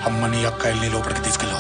అమ్మని అక్కాయిల్ని లోపలికి తీసుకెళ్ళు.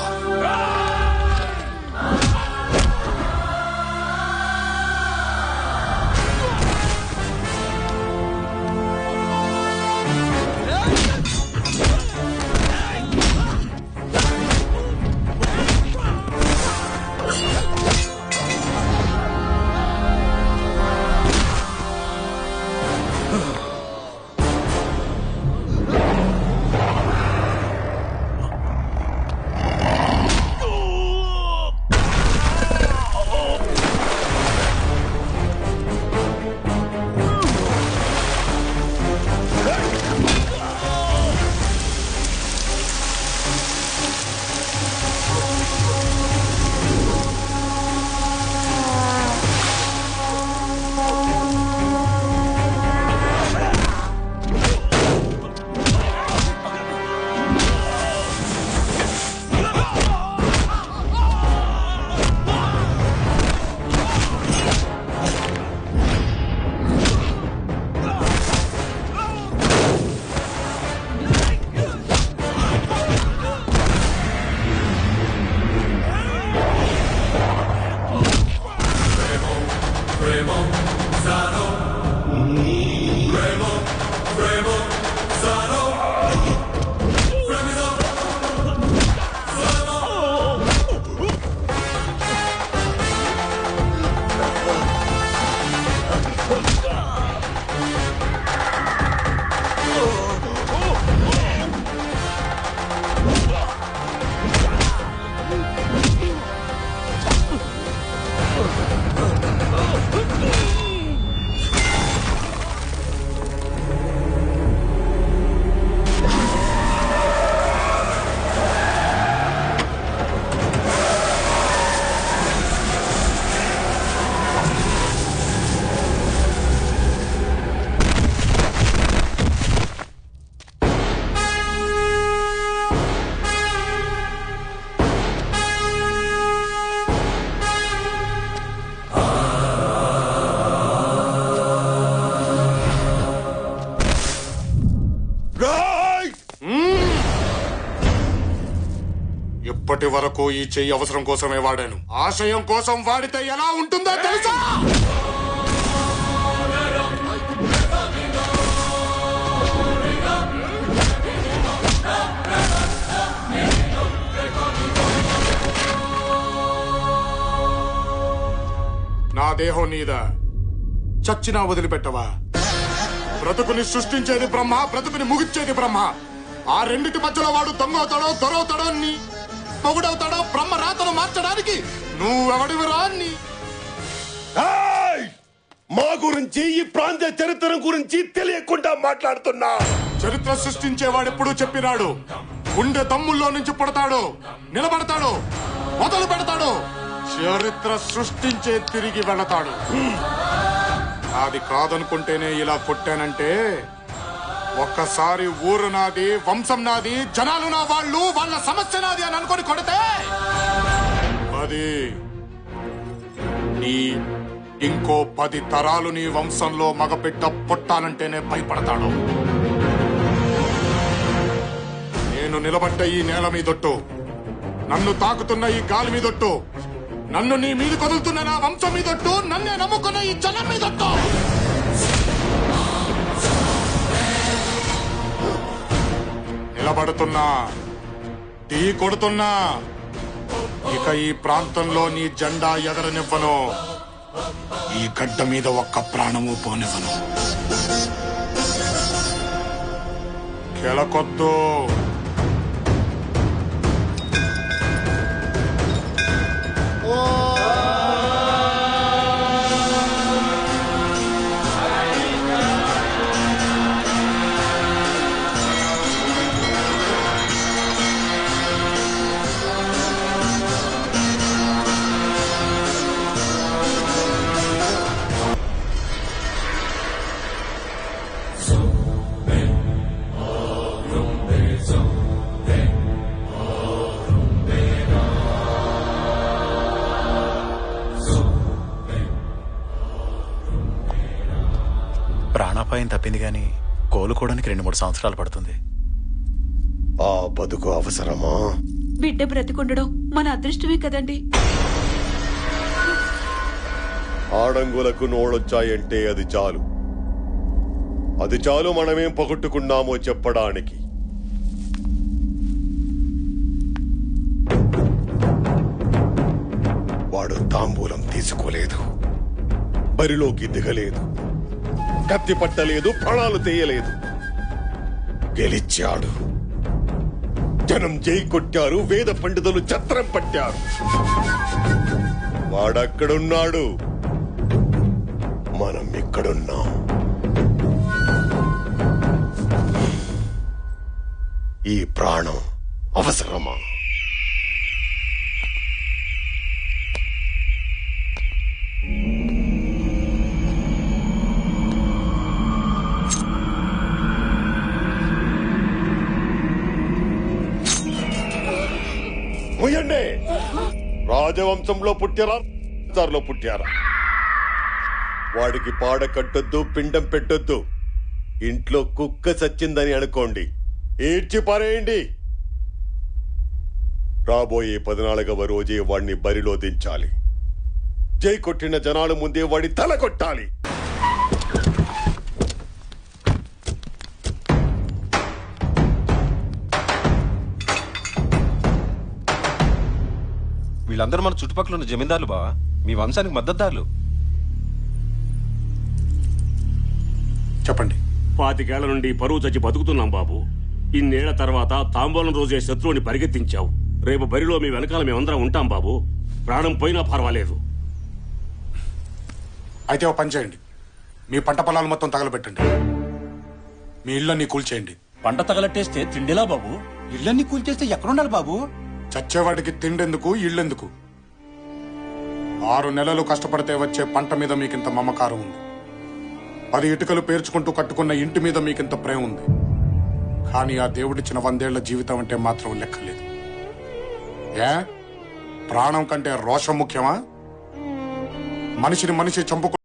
ఇప్పటి వరకు ఈ చెయ్యి అవసరం కోసమే వాడాను. ఆశయం కోసం వాడితే ఎలా ఉంటుందో తెలుసా? నా దేహం నీదా, చచ్చినా వదిలిపెట్టవా? బ్రతుకుని సృష్టించేది బ్రహ్మ, బ్రతుకుని ముగిచ్చేది బ్రహ్మ. ఆ రెండిటి మధ్యలో వాడు దొంగవుతాడో దొరవుతాడో నీ మొగుడవుతాడో బ్రహ్మ రాతను మార్చడానికి నువ్వెవడివిరా? మా గురించి, ఈ ప్రాంత చరిత్ర గురించి తెలియకుండా మాట్లాడుతున్నా. చరిత్ర సృష్టించేవాడెప్పుడు చెప్పినాడు, గుండె దమ్ముల్లో నుంచి పుడతాడు, నిలబడతాడు, మొదలు పెడతాడు. చరిత్ర సృష్టించే తిరిగి వెళతాడు. అది కాదనుకుంటేనే ఇలా కొట్టానంటే, ఒక్కసారి ఊరు నాది, వంశం నాది, జనాలు నా వాళ్ళు, వాళ్ళ సమస్య నాది అని అనుకొని కొడితే అది నీ ఇంకో 10 తరాలు నీ వంశంలో మగబిడ్డ పుట్టాలంటేనే భయపడతాడు. నేను నిలబడ్డ ఈ నేల మీదొట్టు, నన్ను తాకుతున్న ఈ గాలి మీదొట్టు, నన్ను నీ మీద కదులుతున్న నా వంశం మీదొట్టు, నన్నే నమ్ముకున్న ఈ జనం మీదొట్టు. నిలబడుతున్నా, ఢీ కొడుతున్నా, ఇక ఈ ప్రాంతంలో నీ జెండా ఎగరనివ్వను. ఈ గడ్డ మీద ఒక్క ప్రాణము పోనివ్వను. కెలకొద్దు. ప్రాణాపాయం తప్పింది గాని కోలుకోవడానికి 2-3 సంవత్సరాలు పడుతుంది. ఆ బతుకు అవసరమా? బిడ్డ బ్రతికుండడం మన అదృష్టమే కదండి. ఆడంగులకు నోళ్ళొచ్చాయంటే అది చాలు. అది చాలు మనమేం పొగట్టుకున్నామో చెప్పడానికి. వాడు తాంబూలం తీసుకోలేదు, బరిలోకి దిగలేదు, కత్తి పట్టలేదు, ప్రాణాలు తీయలేదు. గెలిచాడు. జనం జై కొట్టారు, వేద పండితులు ఛత్రం పట్టారు. వాడక్కడున్నాడు, మనం ఇక్కడున్నాం. ఈ ప్రాణం అవసరమా? ముయ్యండి. రాజవంశంలో పుట్టారా, పుట్టారా? వాడికి పాడ కట్టొద్దు, పిండం పెట్టొద్దు. ఇంట్లో కుక్క చచ్చిందని అనుకోండి, ఏడ్చి పారేయండి. రాబోయే 14వ రోజే వాడిని బరిలో దించాలి. జై కొట్టిన జనాల ముందే వాడి తల కొట్టాలి. వీళ్ళందరూ మన చుట్టుపక్కల ఉన్న జమీందారులు బావా, మీ వంశానికి మద్దతుదారులు. చెప్పండి. 25 ఏళ్ల నుండి పరువు చచ్చి బతుకుతున్నాం బాబు. ఇన్నేళ్ల తర్వాత తాంబూలం రోజే శత్రువుని పరిగెత్తించావు. రేపు బరిలో మీ వెనకాల మేమందరం ఉంటాం బాబు. ప్రాణం పోయినా పర్వాలేదు. అయితే ఓ పని చేయండి, మీ పంట పొలాలు మొత్తం తగలబెట్టండి, మీ ఇళ్ళన్నీ కూల్చేయండి. పంట తగలట్టేస్తే తిండిలా బాబు? ఇళ్ళన్ని కూల్చేస్తే ఎక్కడుండాలి బాబు? చచ్చేవాడికి తిండెందుకు, ఇళ్ళెందుకు? 6 నెలలు కష్టపడితే వచ్చే పంట మీద మీకింత మమకారం ఉంది. 10 ఇటుకలు పేర్చుకుంటూ కట్టుకున్న ఇంటి మీద మీకింత ప్రేమ ఉంది. కానీ ఆ దేవుడిచ్చిన 100 ఏళ్ల జీవితం అంటే మాత్రం లెక్కలేదు. ఏ ప్రాణం కంటే రోషం ముఖ్యమా? మనిషిని మనిషి చంపుకు